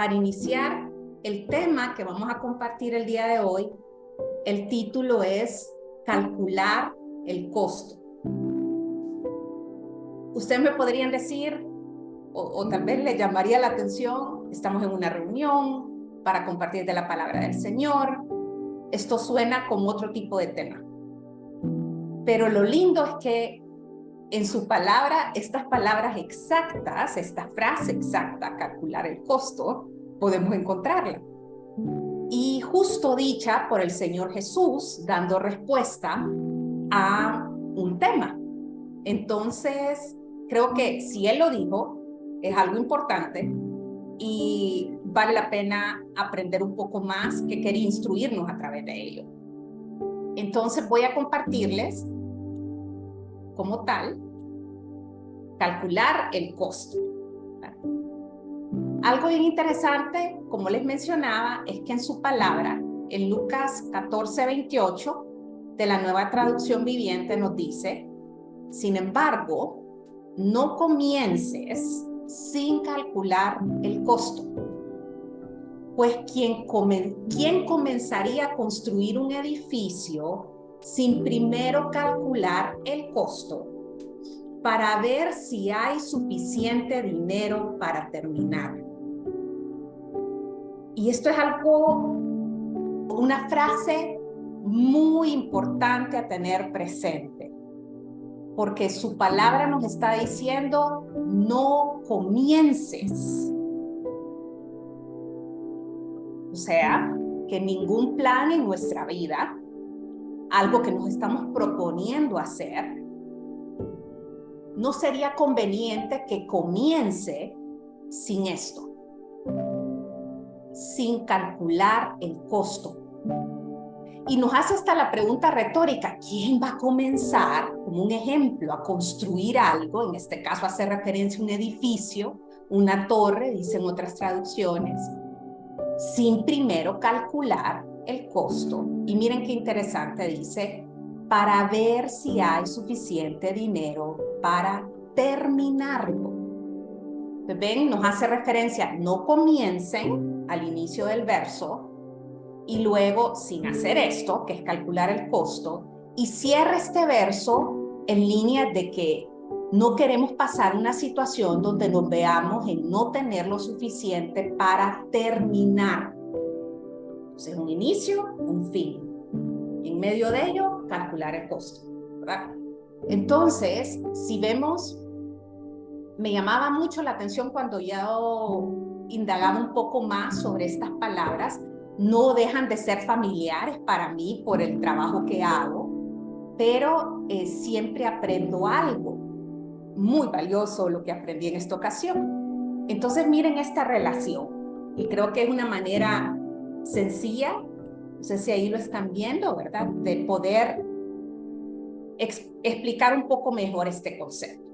Para iniciar el tema que vamos a compartir el día de hoy, el título es Calcular el costo. Ustedes me podrían decir, o tal vez les llamaría la atención, estamos en una reunión para compartir de la palabra del Señor. Esto suena como otro tipo de tema. Pero lo lindo es que en su palabra, estas palabras exactas, esta frase exacta, calcular el costo, podemos encontrarla. Y justo dicha por el Señor Jesús, dando respuesta a un tema. Entonces, creo que si Él lo dijo, es algo importante y vale la pena aprender un poco más, que quiere instruirnos a través de ello. Entonces, voy a compartirles como tal, calcular el costo. Algo bien interesante, como les mencionaba, es que en su palabra, en Lucas 14:28, de la Nueva Traducción Viviente, nos dice: sin embargo, no comiences sin calcular el costo. Pues ¿quién comenzaría a construir un edificio sin primero calcular el costo para ver si hay suficiente dinero para terminar? Y esto es una frase muy importante a tener presente, porque su palabra nos está diciendo: no comiences. O sea, que ningún plan en nuestra vida, algo que nos estamos proponiendo hacer, no sería conveniente que comience sin esto, sin calcular el costo. Y nos hace hasta la pregunta retórica: ¿quién va a comenzar, como un ejemplo, a construir algo? En este caso hace referencia a un edificio, una torre, dicen otras traducciones, sin primero calcular el costo. Y miren qué interesante, dice: para ver si hay suficiente dinero para terminarlo. ¿Ven? Nos hace referencia: no comiencen al inicio del verso, y luego sin hacer esto, que es calcular el costo, y cierra este verso en línea de que no queremos pasar una situación donde nos veamos en no tener lo suficiente para terminar. Entonces, un inicio, un fin. En medio de ello, calcular el costo, ¿verdad? Entonces, si vemos, me llamaba mucho la atención cuando yo indagaba un poco más sobre estas palabras. No dejan de ser familiares para mí por el trabajo que hago, pero siempre aprendo algo muy valioso, lo que aprendí en esta ocasión. Entonces miren esta relación, y creo que es una manera sencilla, no sé si ahí lo están viendo, ¿verdad?, de poder explicar un poco mejor este concepto.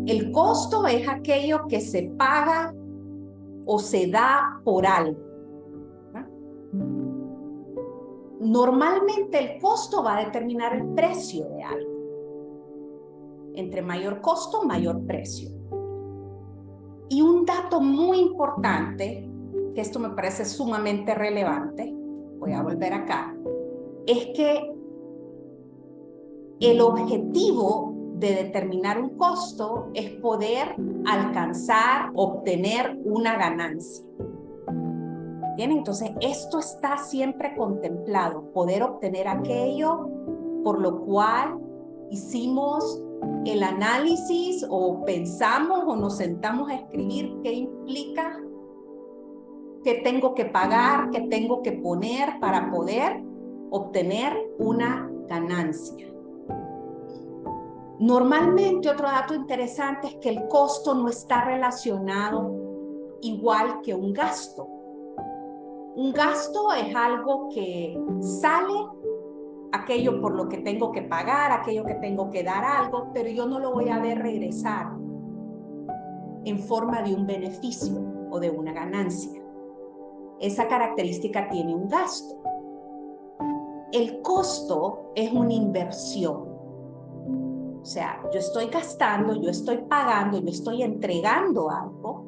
El costo es aquello que se paga o se da por algo. Normalmente el costo va a determinar el precio de algo. Entre mayor costo, mayor precio. Y un dato muy importante, que esto me parece sumamente relevante, voy a volver acá, es que el objetivo de determinar un costo es poder alcanzar, obtener una ganancia. Bien, entonces esto está siempre contemplado, poder obtener aquello por lo cual hicimos el análisis o pensamos o nos sentamos a escribir qué implica, qué tengo que pagar, qué tengo que poner para poder obtener una ganancia. Normalmente, otro dato interesante es que el costo no está relacionado igual que un gasto. Un gasto es algo que sale, aquello por lo que tengo que pagar, aquello que tengo que dar algo, pero yo no lo voy a ver regresar en forma de un beneficio o de una ganancia. Esa característica tiene un gasto. El costo es una inversión. O sea, yo estoy gastando, yo estoy pagando, yo estoy entregando algo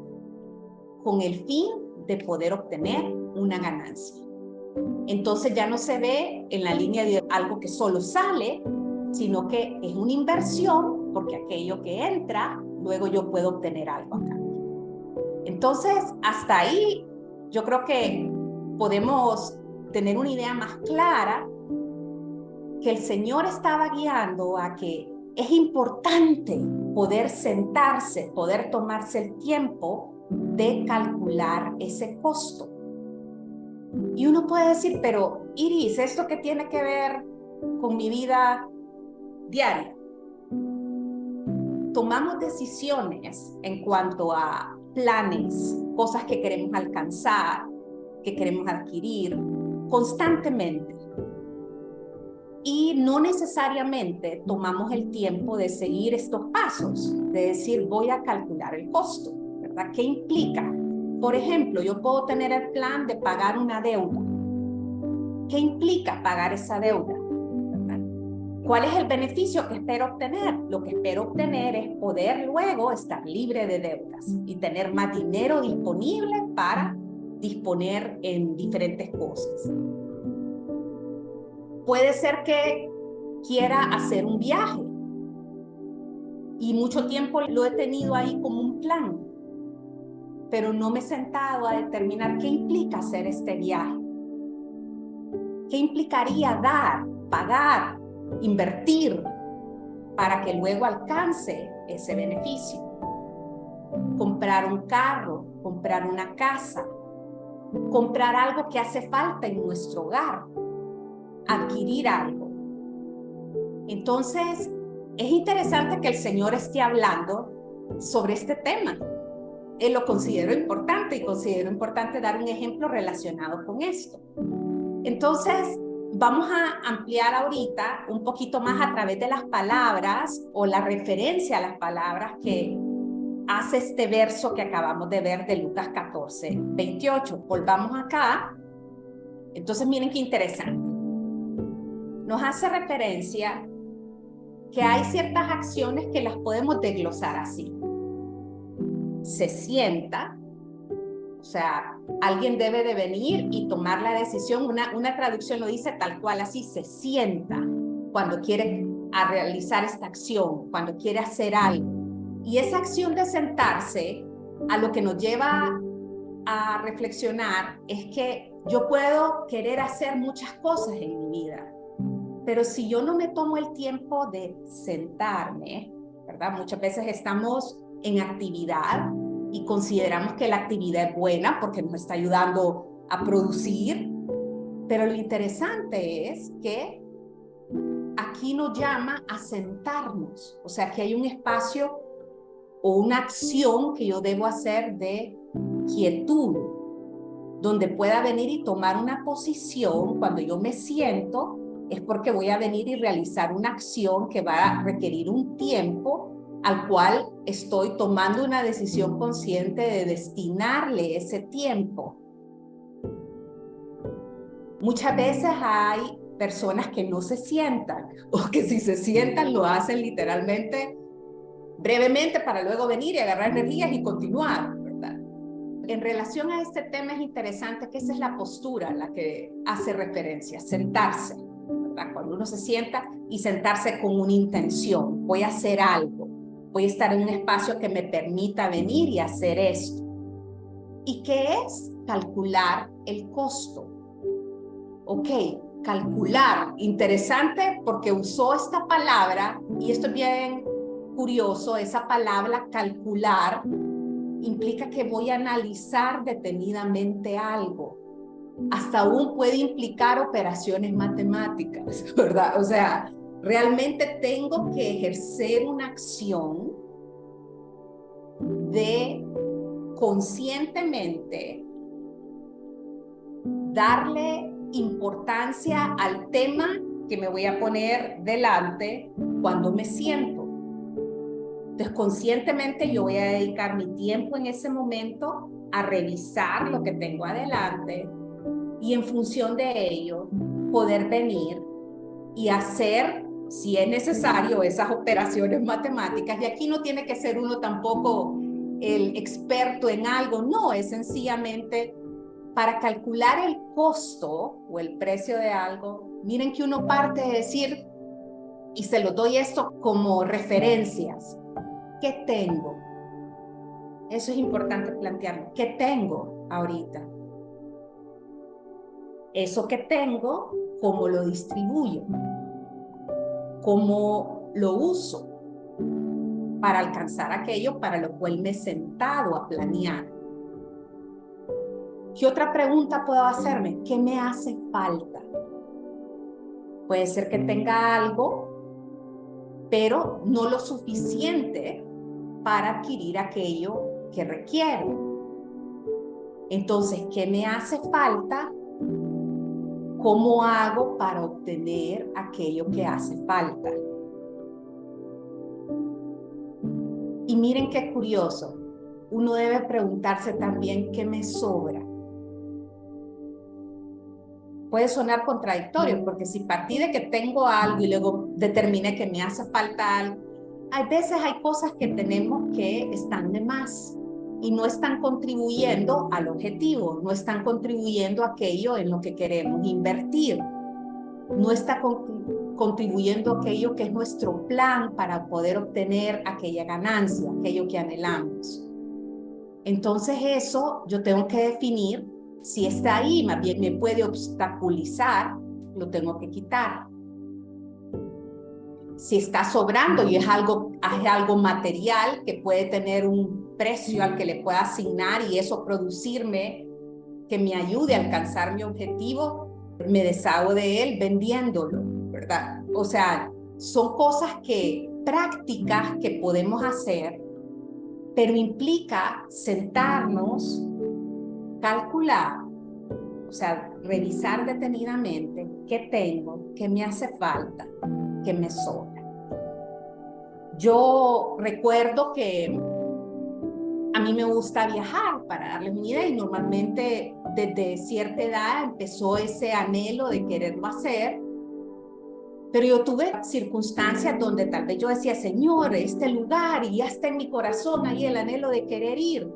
con el fin de poder obtener una ganancia. Entonces ya no se ve en la línea de algo que solo sale, sino que es una inversión, porque aquello que entra, luego yo puedo obtener algo acá. Entonces, hasta ahí yo creo que podemos tener una idea más clara que el Señor estaba guiando a que es importante poder sentarse, poder tomarse el tiempo de calcular ese costo. Y uno puede decir, pero Iris, ¿esto qué tiene que ver con mi vida diaria? Tomamos decisiones en cuanto a planes, cosas que queremos alcanzar, que queremos adquirir constantemente. Y no necesariamente tomamos el tiempo de seguir estos pasos, de decir, voy a calcular el costo, ¿verdad? ¿Qué implica? Por ejemplo, yo puedo tener el plan de pagar una deuda. ¿Qué implica pagar esa deuda? ¿Verdad? ¿Cuál es el beneficio que espero obtener? Lo que espero obtener es poder luego estar libre de deudas y tener más dinero disponible para disponer en diferentes cosas. Puede ser que quiera hacer un viaje y mucho tiempo lo he tenido ahí como un plan, pero no me he sentado a determinar qué implica hacer este viaje. ¿Qué implicaría dar, pagar, invertir para que luego alcance ese beneficio? Comprar un carro, comprar una casa, comprar algo que hace falta en nuestro hogar, adquirir algo. Entonces, es interesante que el Señor esté hablando sobre este tema. Él lo considero importante y considero importante dar un ejemplo relacionado con esto. Entonces, vamos a ampliar ahorita un poquito más a través de las palabras o la referencia a las palabras que hace este verso que acabamos de ver de Lucas 14, 28. Volvamos acá. Entonces, miren qué interesante. Nos hace referencia que hay ciertas acciones que las podemos desglosar así. Se sienta, o sea, alguien debe de venir y tomar la decisión. Una traducción lo dice tal cual así, se sienta cuando quiere realizar esta acción, cuando quiere hacer algo. Y esa acción de sentarse a lo que nos lleva a reflexionar es que yo puedo querer hacer muchas cosas en mi vida, pero si yo no me tomo el tiempo de sentarme, ¿verdad? Muchas veces estamos en actividad y consideramos que la actividad es buena porque nos está ayudando a producir, pero lo interesante es que aquí nos llama a sentarnos, o sea que hay un espacio o una acción que yo debo hacer de quietud, donde pueda venir y tomar una posición. Cuando yo me siento, es porque voy a venir y realizar una acción que va a requerir un tiempo al cual estoy tomando una decisión consciente de destinarle ese tiempo. Muchas veces hay personas que no se sientan, o que si se sientan lo hacen literalmente brevemente para luego venir y agarrar energías y continuar, ¿verdad? En relación a este tema es interesante que esa es la postura a la que hace referencia, sentarse, ¿verdad? Cuando uno se sienta y sentarse con una intención, voy a hacer algo, voy a estar en un espacio que me permita venir y hacer esto. ¿Y qué es? Calcular el costo. Ok, calcular, interesante porque usó esta palabra, y esto es bien curioso, esa palabra calcular implica que voy a analizar detenidamente algo. Hasta aún puede implicar operaciones matemáticas, ¿verdad? O sea, realmente tengo que ejercer una acción de conscientemente darle importancia al tema que me voy a poner delante cuando me siento. Entonces, conscientemente yo voy a dedicar mi tiempo en ese momento a revisar lo que tengo adelante y en función de ello poder venir y hacer, si es necesario, esas operaciones matemáticas. Y aquí no tiene que ser uno tampoco el experto en algo, no, es sencillamente para calcular el costo o el precio de algo. Miren que uno parte de decir, y se lo doy esto como referencias, ¿qué tengo? Eso es importante plantearlo. ¿Qué tengo ahorita? Eso que tengo, ¿cómo lo distribuyo? ¿Cómo lo uso para alcanzar aquello para lo cual me he sentado a planear? ¿Qué otra pregunta puedo hacerme? ¿Qué me hace falta? Puede ser que tenga algo, pero no lo suficiente para adquirir aquello que requiero. Entonces, ¿qué me hace falta? ¿Cómo hago para obtener aquello que hace falta? Y miren qué curioso. Uno debe preguntarse también qué me sobra. Puede sonar contradictorio, porque si partí de que tengo algo y luego determiné que me hace falta algo, hay veces hay cosas que tenemos que están de más y no están contribuyendo al objetivo, no están contribuyendo a aquello en lo que queremos invertir, no está contribuyendo a aquello que es nuestro plan para poder obtener aquella ganancia, aquello que anhelamos. Entonces eso yo tengo que definir. Si está ahí, más bien me puede obstaculizar, lo tengo que quitar. Si está sobrando y es algo material que puede tener un precio al que le pueda asignar y eso producirme, que me ayude a alcanzar mi objetivo, me deshago de él vendiéndolo, ¿verdad? O sea, son cosas prácticas que podemos hacer, pero implica sentarnos, calcular, o sea, revisar detenidamente qué tengo, qué me hace falta, qué me sobra. Yo recuerdo que a mí me gusta viajar, para darles una idea, y normalmente desde cierta edad empezó ese anhelo de quererlo hacer, pero yo tuve circunstancias donde tal vez yo decía, Señor, este lugar, y ya está en mi corazón ahí el anhelo de querer ir.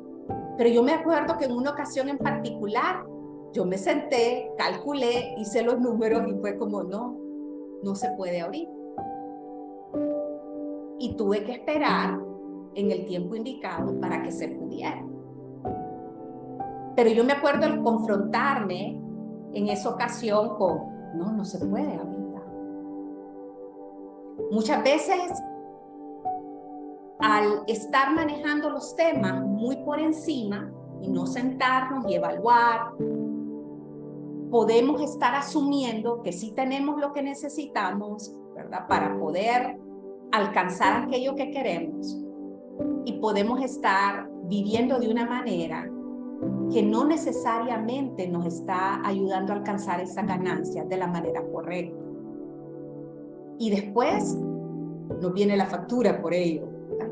Pero yo me acuerdo que en una ocasión en particular, yo me senté, calculé, hice los números y fue como, no se puede ahorita. Y tuve que esperar en el tiempo indicado para que se pudiera. Pero yo me acuerdo el confrontarme en esa ocasión con, no se puede ahorita. Muchas veces, al estar manejando los temas muy por encima y no sentarnos y evaluar, podemos estar asumiendo que sí tenemos lo que necesitamos, ¿verdad? Para poder alcanzar aquello que queremos. Y podemos estar viviendo de una manera que no necesariamente nos está ayudando a alcanzar esa ganancia de la manera correcta. Y después nos viene la factura por ello, ¿verdad?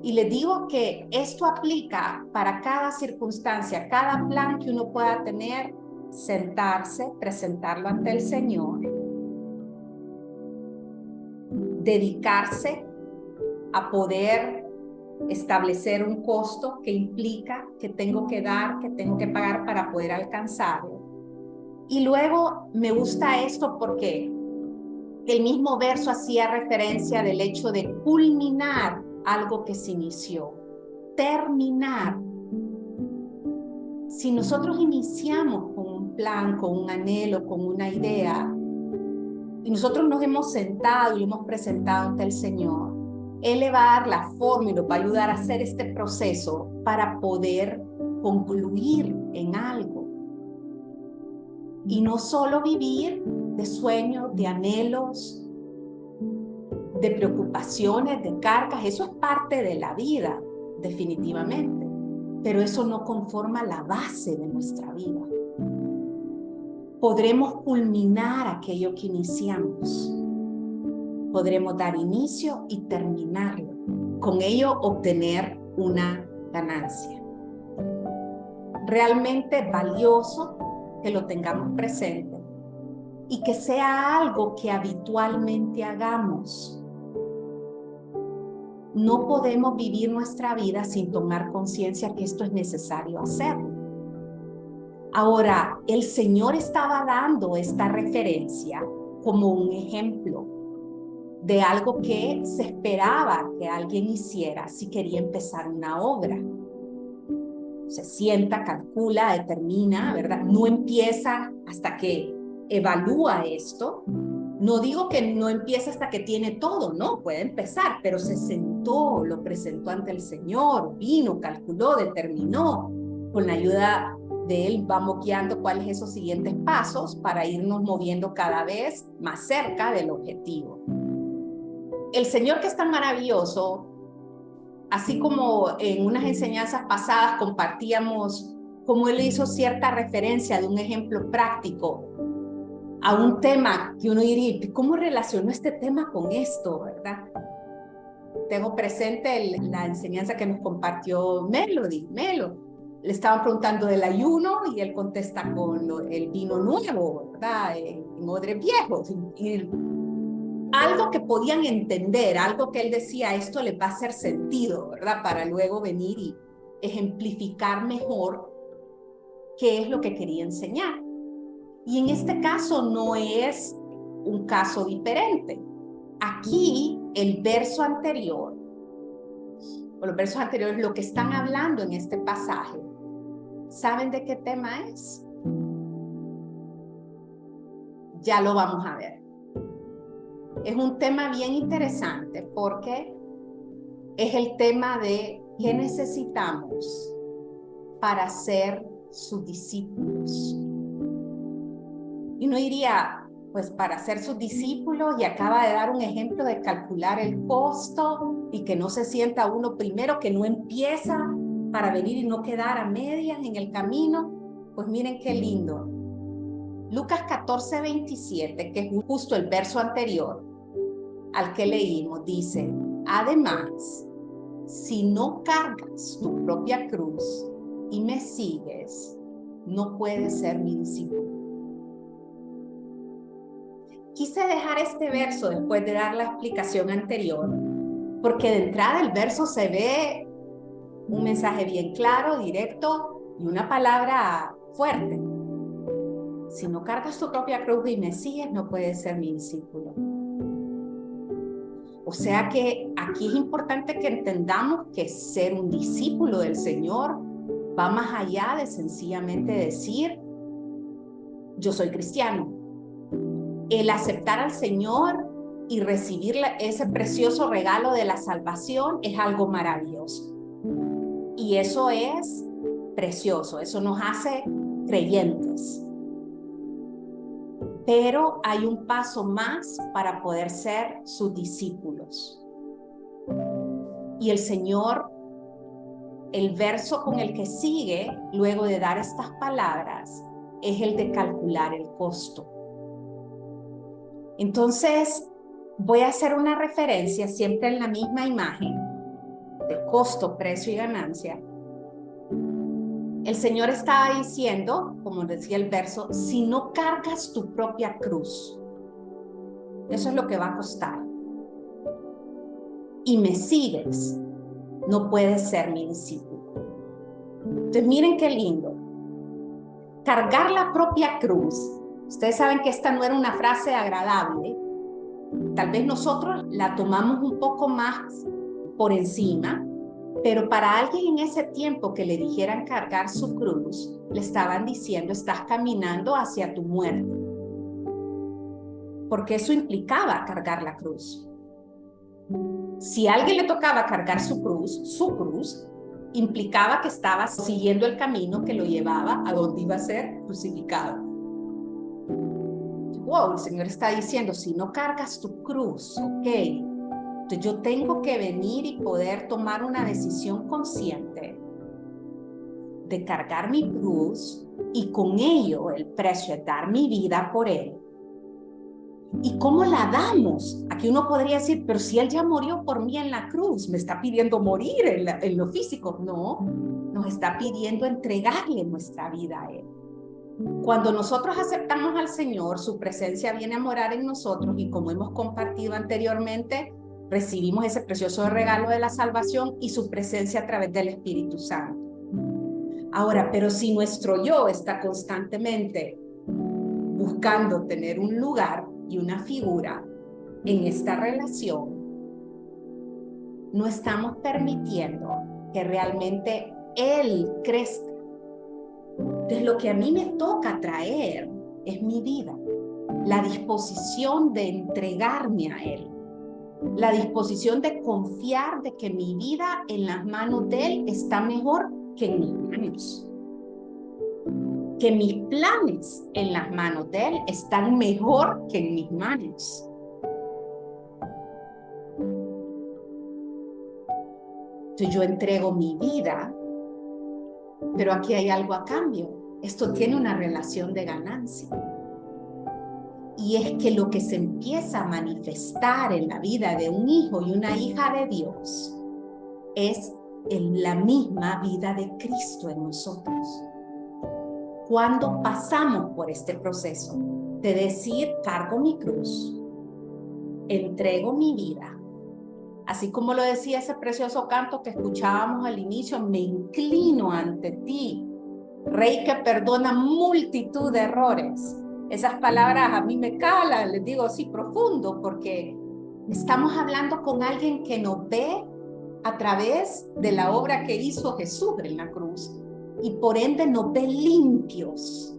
Y les digo que esto aplica para cada circunstancia, cada plan que uno pueda tener, sentarse, presentarlo ante el Señor, dedicarse a poder establecer un costo que implica que tengo que dar, que tengo que pagar para poder alcanzarlo. Y luego me gusta esto porque el mismo verso hacía referencia del hecho de culminar algo que se inició, terminar. Si nosotros iniciamos con un plan, con un anhelo, con una idea, y nosotros nos hemos sentado y hemos presentado ante el Señor, Él le va a dar la forma y nos va a ayudar a hacer este proceso para poder concluir en algo. Y no solo vivir de sueños, de anhelos, de preocupaciones, de cargas, eso es parte de la vida, definitivamente, pero eso no conforma la base de nuestra vida. Podremos culminar aquello que iniciamos. Podremos dar inicio y terminarlo. Con ello obtener una ganancia. Realmente valioso que lo tengamos presente y que sea algo que habitualmente hagamos. no podemos vivir nuestra vida sin tomar conciencia que esto es necesario hacerlo. Ahora, el Señor estaba dando esta referencia como un ejemplo de algo que se esperaba que alguien hiciera si quería empezar una obra. Se sienta, calcula, determina, ¿verdad? No empieza hasta que evalúa esto. No digo que no empieza hasta que tiene todo, no, puede empezar, pero se sentó, lo presentó ante el Señor, vino, calculó, determinó. Con la ayuda de Él vamos guiando cuáles esos siguientes pasos para irnos moviendo cada vez más cerca del objetivo. El Señor, que es tan maravilloso, así como en unas enseñanzas pasadas compartíamos cómo Él hizo cierta referencia de un ejemplo práctico a un tema que uno diría, ¿cómo relacionó este tema con esto, verdad? Tengo presente la enseñanza que nos compartió Melo. Le estaban preguntando del ayuno y él contesta con el vino nuevo, ¿verdad? En odres viejos. Y algo que podían entender, algo que él decía, esto les va a hacer sentido, ¿verdad? Para luego venir y ejemplificar mejor qué es lo que quería enseñar. Y en este caso no es un caso diferente. Aquí el verso anterior, o los versos anteriores, lo que están hablando en este pasaje, ¿saben de qué tema es? Ya lo vamos a ver. Es un tema bien interesante porque es el tema de qué necesitamos para ser sus discípulos. Y uno diría, pues para ser sus discípulos, y acaba de dar un ejemplo de calcular el costo y que no se sienta uno primero, que no empieza para venir y no quedar a medias en el camino. Pues miren qué lindo. Lucas 14:27, que es justo el verso anterior al que leímos, dice, además, si no cargas tu propia cruz y me sigues, no puedes ser mi discípulo. Quise dejar este verso después de dar la explicación anterior, porque de entrada el verso se ve un mensaje bien claro, directo y una palabra fuerte. Si no cargas tu propia cruz y me sigues, no puedes ser mi discípulo. O sea que aquí es importante que entendamos que ser un discípulo del Señor va más allá de sencillamente decir, yo soy cristiano. El aceptar al Señor y recibir ese precioso regalo de la salvación es algo maravilloso. Y eso es precioso, eso nos hace creyentes. Pero hay un paso más para poder ser sus discípulos. Y el Señor, el verso con el que sigue, luego de dar estas palabras, es el de calcular el costo. Entonces, voy a hacer una referencia siempre en la misma imagen de costo, precio y ganancia. El Señor estaba diciendo, como decía el verso, si no cargas tu propia cruz, eso es lo que va a costar. Y me sigues, no puedes ser mi discípulo. Entonces, miren qué lindo. Cargar la propia cruz. Ustedes saben que esta no era una frase agradable. Tal vez nosotros la tomamos un poco más por encima, pero para alguien en ese tiempo que le dijeran cargar su cruz, le estaban diciendo, estás caminando hacia tu muerte. Porque eso implicaba cargar la cruz. Si a alguien le tocaba cargar su cruz implicaba que estaba siguiendo el camino que lo llevaba a donde iba a ser crucificado. Wow, el Señor está diciendo, si no cargas tu cruz, ok, entonces yo tengo que venir y poder tomar una decisión consciente de cargar mi cruz y con ello el precio de dar mi vida por Él. ¿Y cómo la damos? Aquí uno podría decir, pero si Él ya murió por mí en la cruz, me está pidiendo morir en lo físico. No, nos está pidiendo entregarle nuestra vida a Él. Cuando nosotros aceptamos al Señor, su presencia viene a morar en nosotros y como hemos compartido anteriormente, recibimos ese precioso regalo de la salvación y su presencia a través del Espíritu Santo. Ahora, pero si nuestro yo está constantemente buscando tener un lugar y una figura en esta relación, no estamos permitiendo que realmente Él crezca. Entonces, lo que a mí me toca traer es mi vida, la disposición de entregarme a Él, la disposición de confiar de que mi vida en las manos de Él está mejor que en mis manos, que mis planes en las manos de Él están mejor que en mis manos. Entonces yo entrego mi vida, pero aquí hay algo a cambio. Esto tiene una relación de ganancia. Y es que lo que se empieza a manifestar en la vida de un hijo y una hija de Dios es la misma vida de Cristo en nosotros. Cuando pasamos por este proceso de decir, cargo mi cruz, entrego mi vida, así como lo decía ese precioso canto que escuchábamos al inicio, me inclino ante ti, Rey que perdona multitud de errores. Esas palabras a mí me calan, les digo así profundo, porque estamos hablando con alguien que nos ve a través de la obra que hizo Jesús en la cruz y por ende nos ve limpios,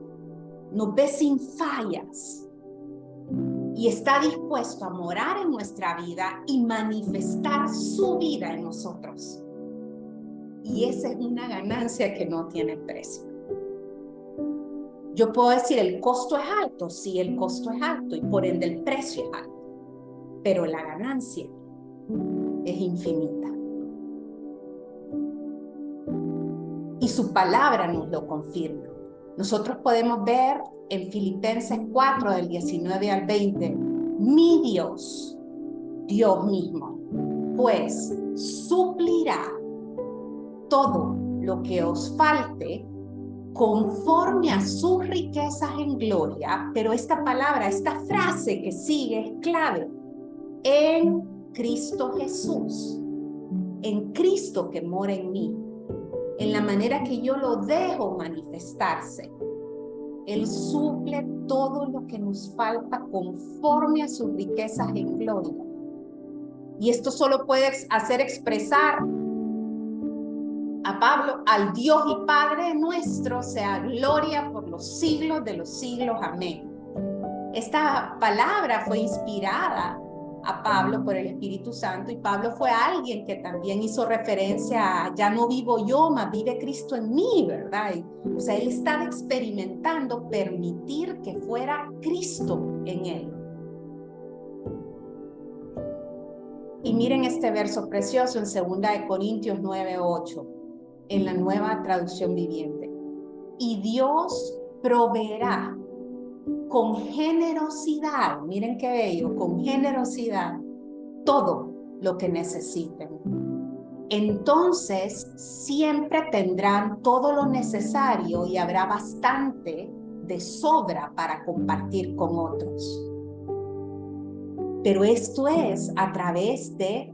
nos ve sin fallas y está dispuesto a morar en nuestra vida y manifestar su vida en nosotros. Y esa es una ganancia que no tiene precio. Yo puedo decir, el costo es alto, sí, el costo es alto y por ende el precio es alto, pero la ganancia es infinita. Y su palabra nos lo confirma. Nosotros podemos ver en Filipenses 4, del 19 al 20, mi Dios, Dios mismo, pues suplirá todo lo que os falte conforme a sus riquezas en gloria, pero esta palabra, esta frase que sigue es clave, en Cristo Jesús, en Cristo que mora en mí, en la manera que yo lo dejo manifestarse. Él suple todo lo que nos falta conforme a sus riquezas en gloria. Y esto solo puede hacer expresar a Pablo, al Dios y Padre nuestro, sea gloria por los siglos de los siglos. Amén. Esta palabra fue inspirada a Pablo por el Espíritu Santo y Pablo fue alguien que también hizo referencia a ya no vivo yo, mas vive Cristo en mí, ¿verdad? O sea, él estaba experimentando permitir que fuera Cristo en él. Y miren este verso precioso en 2 Corintios 9:8. En la Nueva Traducción Viviente. Y Dios proveerá con generosidad, miren qué bello, con generosidad, todo lo que necesiten. Entonces siempre tendrán todo lo necesario y habrá bastante de sobra para compartir con otros. Pero esto es a través de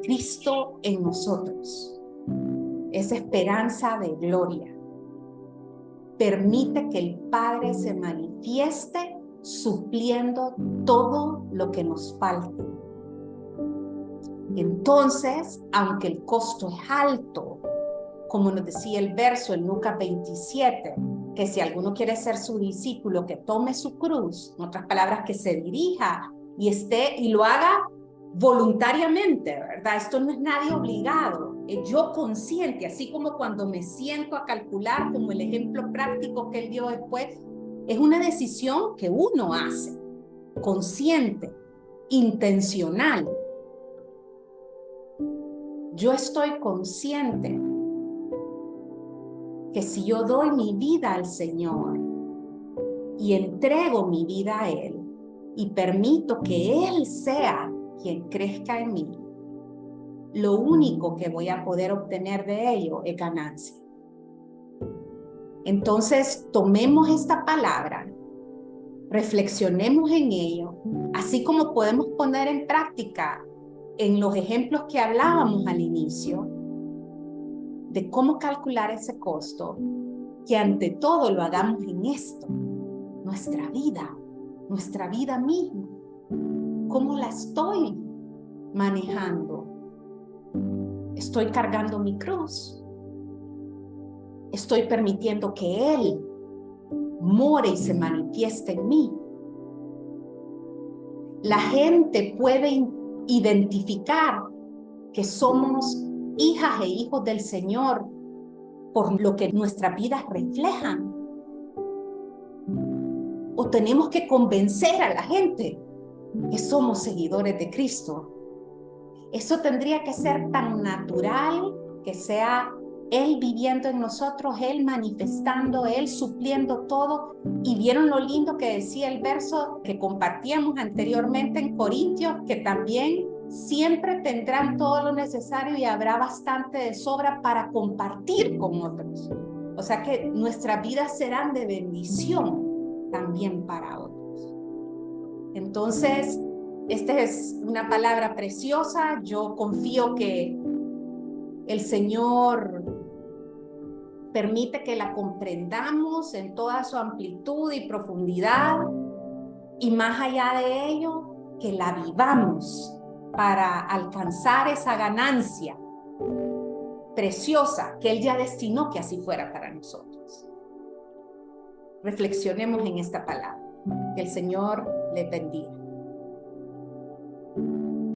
Cristo en nosotros. Esa esperanza de gloria permite que el Padre se manifieste supliendo todo lo que nos falte. Entonces, aunque el costo es alto, como nos decía el verso en Lucas 27, que si alguno quiere ser su discípulo, que tome su cruz, en otras palabras, que se dirija y esté y lo haga voluntariamente, ¿verdad? Esto no es nadie obligado, es yo consciente, así como cuando me siento a calcular, como el ejemplo práctico que él dio después, es una decisión que uno hace, consciente, intencional. Yo estoy consciente que si yo doy mi vida al Señor y entrego mi vida a Él y permito que Él sea quien crezca en mí, lo único que voy a poder obtener de ello es ganancia. Entonces, tomemos esta palabra, reflexionemos en ello, así como podemos poner en práctica en los ejemplos que hablábamos al inicio, de cómo calcular ese costo, que ante todo lo hagamos en esto, nuestra vida misma. ¿Cómo la estoy manejando? ¿Estoy cargando mi cruz? ¿Estoy permitiendo que Él more y se manifieste en mí? La gente puede identificar que somos hijas e hijos del Señor por lo que nuestras vidas reflejan. O tenemos que convencer a la gente que somos seguidores de Cristo. Eso tendría que ser tan natural, que sea Él viviendo en nosotros, Él manifestando, Él supliendo todo. Y vieron lo lindo que decía el verso que compartíamos anteriormente en Corintios, que también siempre tendrán todo lo necesario y habrá bastante de sobra para compartir con otros. O sea que nuestras vidas serán de bendición también para otros. Entonces, esta es una palabra preciosa. Yo confío que el Señor permite que la comprendamos en toda su amplitud y profundidad, y más allá de ello, que la vivamos para alcanzar esa ganancia preciosa que Él ya destinó que así fuera para nosotros. Reflexionemos en esta palabra. Que el Señor le bendiga.